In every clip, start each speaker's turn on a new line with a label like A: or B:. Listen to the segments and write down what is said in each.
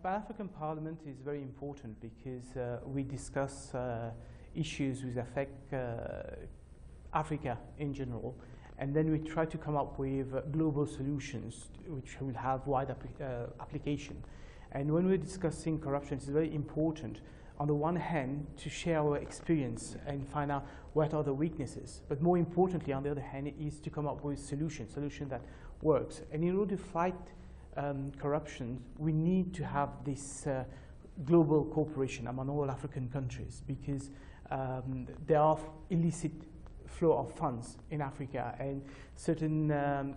A: Pan-African Parliament is very important because we discuss issues which affect Africa in general, and then we try to come up with global solutions which will have wide application. And when we're discussing corruption, it's very important, on the one hand, to share our experience and find out what are the weaknesses. But more importantly, on the other hand, is to come up with solution that works. And in order to fight corruption, we need to have this global cooperation among all African countries, because there are illicit flow of funds in Africa, and certain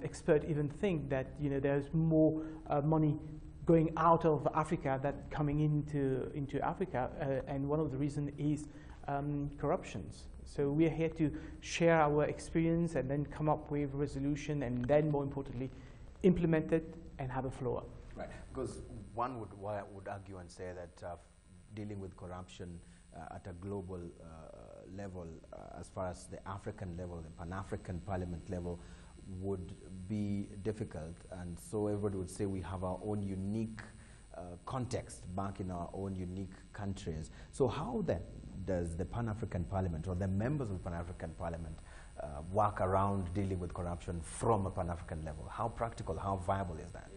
A: experts even think that there's more money going out of Africa than coming into Africa, and one of the reasons is corruptions. So we are here to share our experience and then come up with a resolution, and then more importantly, implement it and have a flow-up.
B: Right, because one would argue and say that dealing with corruption at a global level, as far as the African level, the Pan-African Parliament level, would be difficult, and so everybody would say we have our own unique context back in our own unique countries. So how then does the Pan-African Parliament, or the members of the Pan-African Parliament, work around dealing with corruption from a Pan-African level? How practical, how viable is that?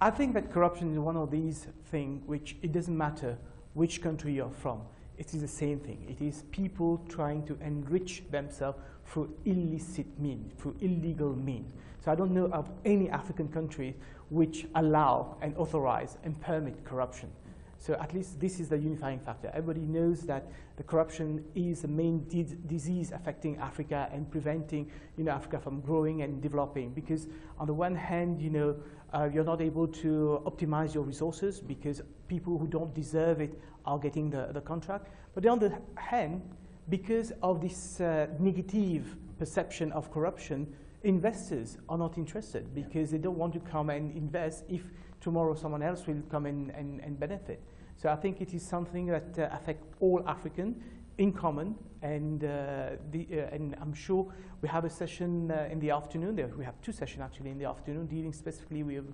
A: I think that corruption is one of these things which it doesn't matter which country you're from. It is the same thing. It is people trying to enrich themselves through illicit means, through illegal means. So I don't know of any African country which allow and authorize and permit corruption. So at least this is the unifying factor. Everybody knows that the corruption is the main disease affecting Africa and preventing Africa from growing and developing. Because on the one hand, you're not able to optimize your resources because people who don't deserve it are getting the contract. But on the other hand, because of this negative perception of corruption, investors are not interested because they don't want to come and invest if tomorrow someone else will come in and benefit. So I think it is something that affects all Africans in common, and I'm sure we have a session in the afternoon. We have two sessions actually in the afternoon dealing specifically with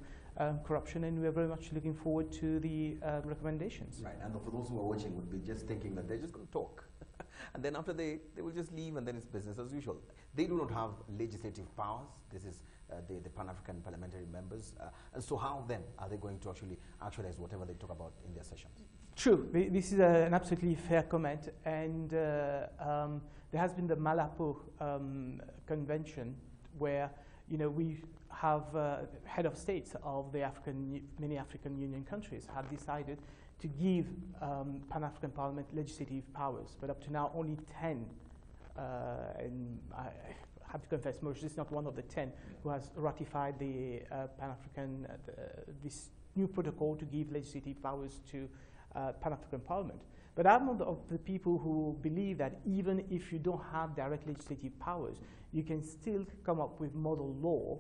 A: corruption, and we are very much looking forward to the recommendations.
B: Right, and for those who are watching would be just thinking that they're just going to talk. And then after they will just leave, and then it's business as usual. They do not have legislative powers. This is the Pan-African parliamentary members. And so how then are they going to actually actualize whatever they talk about in their sessions?
A: True. This is an absolutely fair comment. And there has been the Malapo Convention where we have head of states of the many African Union countries have decided to give Pan-African Parliament legislative powers, but up to now only 10, and I have to confess, Mauritius is not one of the 10 who has ratified the Pan-African, this new protocol to give legislative powers to Pan-African Parliament. But I'm one of the people who believe that even if you don't have direct legislative powers, you can still come up with model law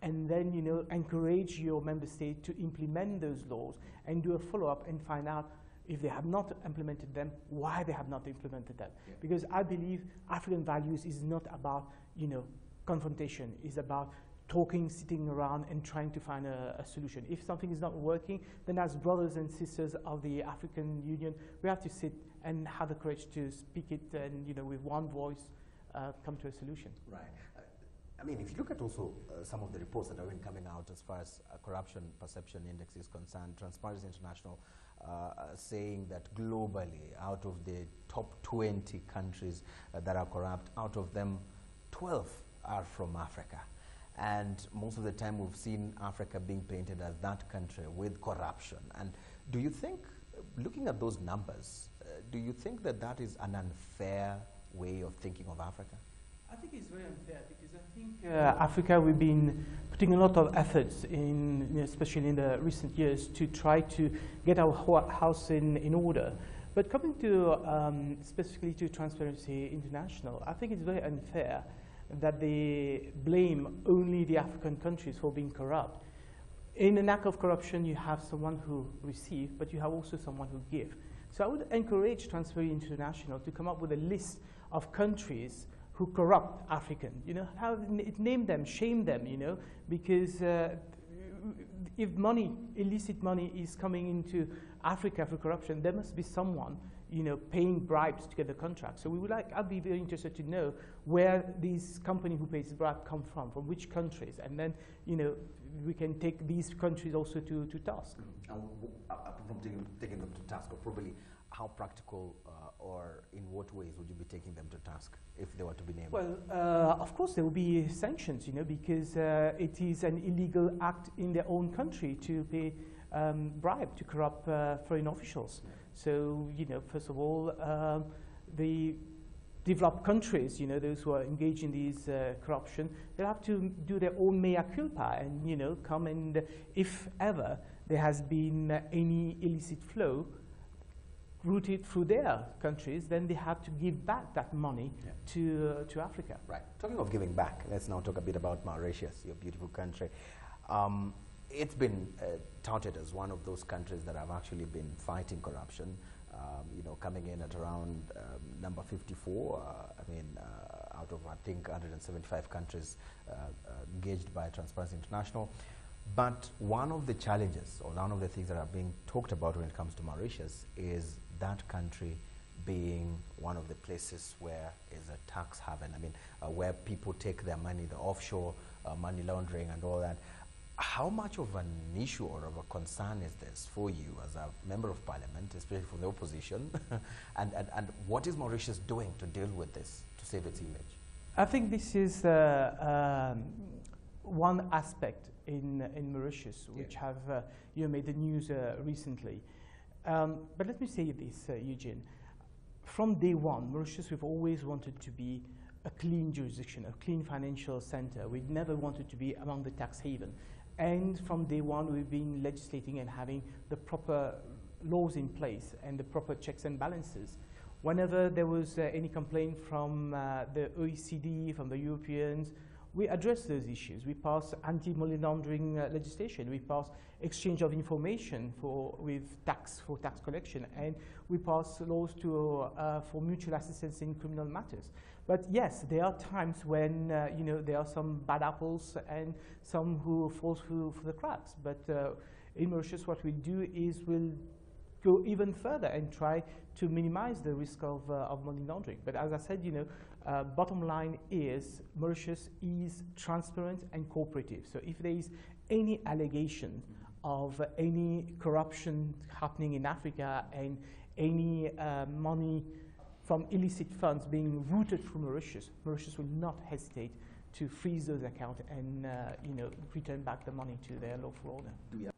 A: and then encourage your member state to implement those laws and do a follow-up and find out if they have not implemented them, why they have not implemented them. Yeah. Because I believe African values is not about confrontation, it's about talking, sitting around and trying to find a solution. If something is not working, then as brothers and sisters of the African Union, we have to sit and have the courage to speak it and with one voice come to a solution.
B: Right. I mean, if you look at also some of the reports that have been coming out as far as corruption perception index is concerned, Transparency International saying that globally, out of the top 20 countries that are corrupt, out of them 12 are from Africa. And most of the time we've seen Africa being painted as that country with corruption. And do you think, looking at those numbers, do you think that that is an unfair way of thinking of Africa?
A: I think it's very unfair because I think Africa, we've been putting a lot of efforts in, especially in the recent years, to try to get our house in order. But coming to specifically to Transparency International, I think it's very unfair that they blame only the African countries for being corrupt. In an act of corruption, you have someone who receives, but you have also someone who gives. So I would encourage Transparency International to come up with a list of countries who corrupt African, how name them, shame them, because if money, illicit money, is coming into Africa for corruption, there must be someone, paying bribes to get the contract. So I'd be very interested to know where these company who pays bribe come from which countries, and then, we can take these countries also to task.
B: And from taking them to task, or probably how practical or in what ways would you be taking them to task if they were to be named?
A: Well, of course there will be sanctions, because it is an illegal act in their own country to pay bribe to corrupt foreign officials.
B: Yeah.
A: So, first of all, the developed countries, those who are engaged in these corruption, they'll have to do their own mea culpa and, come and, if ever there has been any illicit flow routed through their countries, then they have to give back that money to Africa.
B: Right. Talking of giving back, let's now talk a bit about Mauritius, your beautiful country. It's been touted as one of those countries that have actually been fighting corruption. Coming in at around number 54, out of, I think, 175 countries engaged by Transparency International. But one of the challenges, or one of the things that are being talked about when it comes to Mauritius, is that country being one of the places where is a tax haven. Where people take their money, the offshore money laundering and all that. How much of an issue or of a concern is this for you as a member of parliament, especially for the opposition? and what is Mauritius doing to deal with this, to save its image?
A: I think this is one aspect in Mauritius which have made the news recently. But let me say this, Eugene. From day one, Mauritius, we've always wanted to be a clean jurisdiction, a clean financial center. We never wanted to be among the tax haven. And from day one, we've been legislating and having the proper laws in place and the proper checks and balances. Whenever there was any complaint from the OECD, from the Europeans, we addressed those issues. We passed anti-money laundering legislation. We passed exchange of information for tax collection, and we passed laws for mutual assistance in criminal matters. But yes, there are times when there are some bad apples and some who fall through the cracks. But in Mauritius, what we do is we'll go even further and try to minimize the risk of money laundering. But as I said, bottom line is Mauritius is transparent and cooperative. So if there is any allegation of any corruption happening in Africa and any money from illicit funds being routed through Mauritius, Mauritius will not hesitate to freeze those accounts and return back the money to their lawful owner.